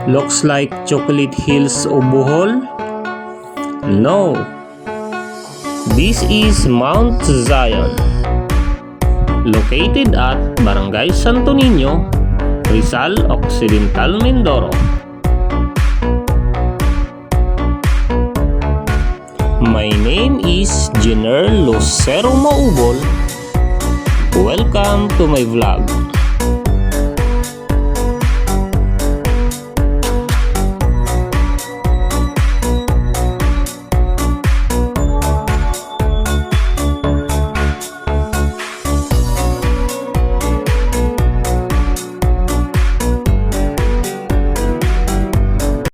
Looks like Chocolate Hills o Bohol? No. This is Mount Zion, located at Barangay Santo Niño, Rizal Occidental, Mindoro. My name is Jenner Lucero Maubol. Welcome to my vlog.